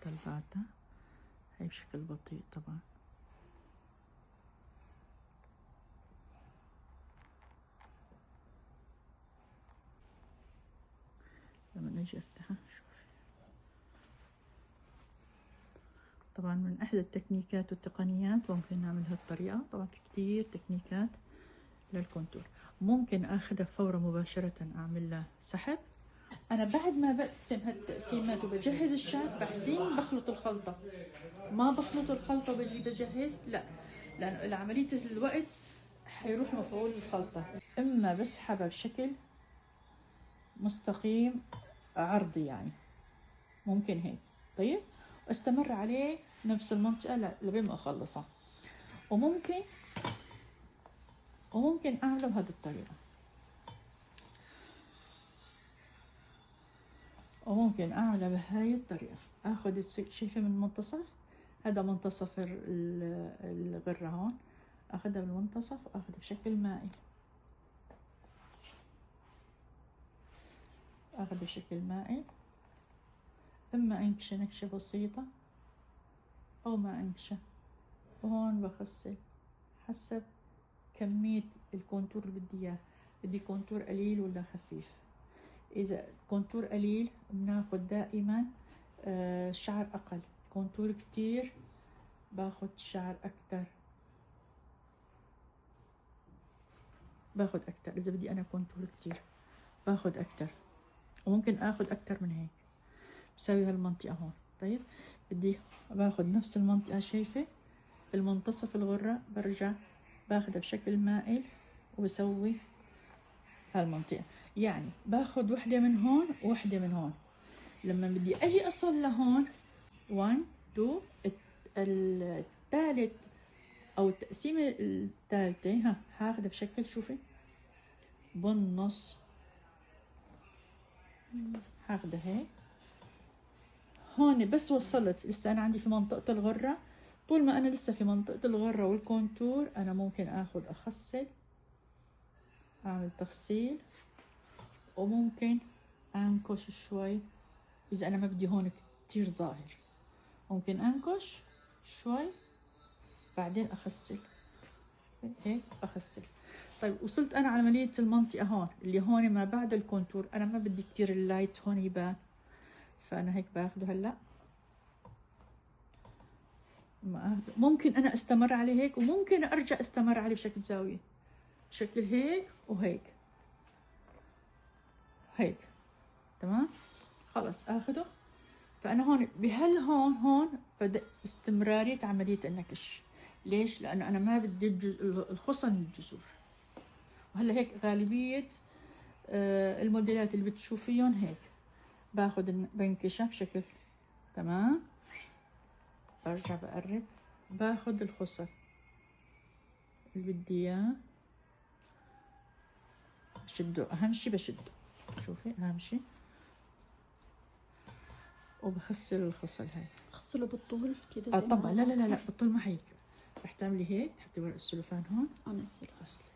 طلعتها هي بشكل بطيء طبعا. لما نجي افتحها شوفي، طبعا من احدى التكنيكات والتقنيات ممكن نعمل هالطريقة. طبعا في كتير تكنيكات للكونتور. ممكن اخذها فورا مباشرة اعمل له سحب. انا بعد ما بقسم هالتقسيمات وبجهز الشعر بعدين بخلط الخلطة، ما بخلط الخلطة وبجي بجهز، لا، لان عملية الوقت حيروح مفعول الخلطة. اما بسحبها بشكل مستقيم عرضي يعني، ممكن هيك. طيب، واستمر عليه نفس المنطقة لبين ما اخلصها. وممكن اعمله بهذه الطريقة، وممكن اعمله بهاي الطريقة. اخذ شايفة من المنتصف، هذا منتصف الغرة هون، اخذها بالمنتصف واخذها بشكل مائي، اخذها بشكل مائي. اما انكشه نكشة بسيطة او ما انكشه. وهون بخسل حسب كمية الكونتور اللي بدي اياه. بدي كونتور قليل ولا خفيف؟ اذا كونتور قليل بناخد دائما شعر اقل، كونتور كتير باخد شعر اكتر، باخد اكتر. اذا بدي انا كونتور كتير باخد اكتر، وممكن اخد اكتر من هيك. بسوي هالمنطقة هون. طيب، بدي باخد نفس المنطقة، شايفة المنتصف الغرة، برجع باخدها بشكل مائل وبسوي هالمنطقة. يعني باخد وحدة من هون ووحدة من هون. لما بدي اجي اصل لهون 1 2 الثالث او التقسيمة الثالثة هاخدها بشكل، شوفي بالنص، هاخدها هيك. هون بس وصلت، لسه انا عندي في منطقة الغرة. طول ما انا لسه في منطقة الغرة والكونتور انا ممكن اخد اخسل، اعمل تخسيل، وممكن انكش شوي. اذا انا ما بدي هون كتير ظاهر ممكن انكش شوي بعدين اخسل هيك، اخسل. طيب، وصلت انا على عملية المنطقة هون اللي هون ما بعد الكونتور. انا ما بدي كتير اللايت هون يبان، فانا هيك باخده هلا. ممكن انا استمر عليه هيك، وممكن ارجع استمر عليه بشكل زاوية، بشكل هيك وهيك هيك. تمام، خلص اخده. فانا هون هون بدأ استمرارية عملية النكش. ليش؟ لانه انا ما بدي الخصن الجذور. وهلا هيك غالبية الموديلات اللي بتشوفيهم هيك باخد بنكشها بشكل تمام. برجع بقرب، باخد الخصر اللي بدي اياه بشده. اهم شي بشده، شوفي اهم شي. وبخسر الخصل هاي. خصله بالطول كده؟ طبعا، لا لا لا لا، بالطول ما هيك. رح تعملي هيك، تحطي ورق السلوفان هون انزل تخصلي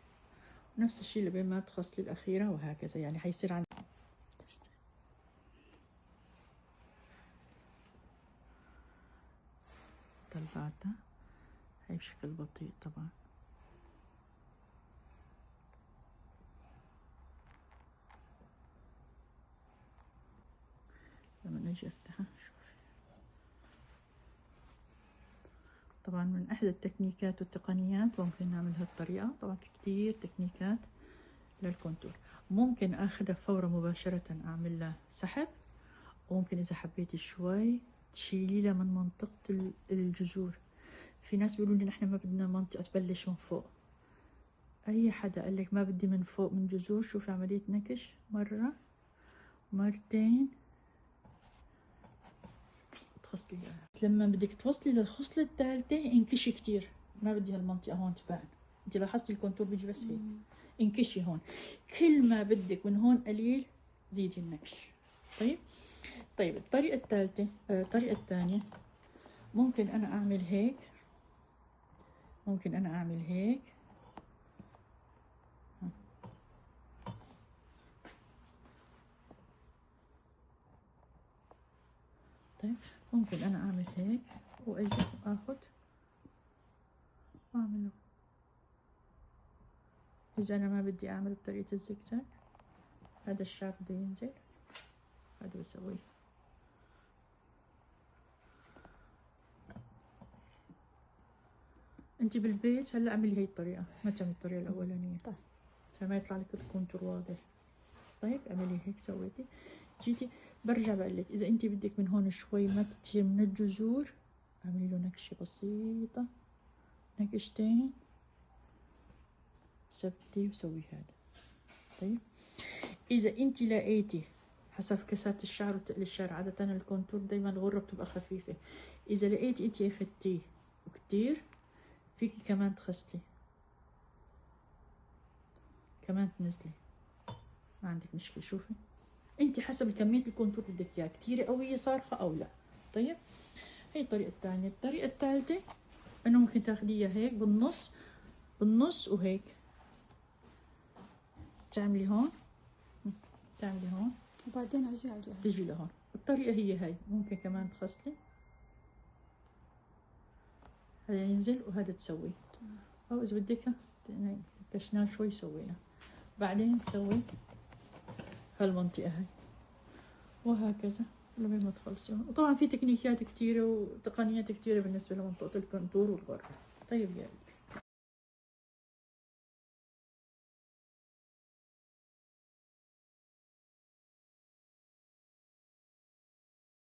نفس الشي لبين ما تخصلي الاخيره، وهكذا. يعني حيصير عندك طلعتها هي بشكل بطيء طبعا. لما نجي افتحها شوفي، طبعا من احدى التكنيكات والتقنيات ممكن نعمل هالطريقة. طبعا في كتير تكنيكات للكونتور. ممكن اخذها فورا مباشرة اعمل له سحب، وممكن اذا حبيتي شوي تشيلي له من منطقة الجذور. في ناس بيقولوا لي نحن ما بدنا منطقة تبلش من فوق. اي حدا قال لك ما بدي من فوق من جذور، شوفي عملية نكش مرة مرتين تخصلي اياها. لما بدك توصلي للخصلة الثالثة انكشي كتير، ما بدي هالمنطقة هون تبان. انت لاحظتي الكونتور بيجي بس هيك، انكشي هون. كل ما بدك من هون قليل زيدي النكش. طيب الطريقة الثالثة، الطريقة الثانية، ممكن انا اعمل هيك، ممكن انا اعمل هيك. طيب، ممكن أنا أعمل هيك وأجي وآخد وأعمله. إذا أنا ما بدي أعمل بطريقة الزجزاج، هذا الشعر بده ينزل، هذا بسويه. انت بالبيت هلا اعملي هي الطريقة، ما تعملي الطريقة الأولانية. طيب. عشان ما يطلع لك الكونتور واضح. طيب اعملي هيك، سويتي جيتي برجع بقول لك إذا انت بدك من هون شوي ما كتير من الجذور، اعملي له نكشة بسيطة، نكشتين، ثبتي وسوي هذا. طيب إذا انت لقيتي حسب كثافة الشعر وتقل الشعر، عادة الكونتور دايما الغرة بتبقى خفيفة، إذا لقيتي انت اخدتيه وكتير فيكي كمان تخسلي، كمان تنزلي، ما عندك مشكلة. شوفي انت حسب كمية الكونتور اللي بدك اياه، كتير قوية صارخة او لا. طيب هي الطريقة الثانية. الطريقة الثالثة انه ممكن تاخديها هيك بالنص، بالنص وهيك تعملي هون، تعملي هون وبعدين ارجع على الجهة. تجي لهون. الطريقة هي هاي. ممكن كمان تخصلي، هذا ينزل وهذا تسوي، او اذا بدك كشناه شوي سوينا، بعدين تسوي هالمنطقة هاي وهكذا لما ما تخلصيهم. وطبعا في تكنيكات كتيرة وتقنيات كتيرة بالنسبة لمنطقة الكونتور والغرة. طيب يا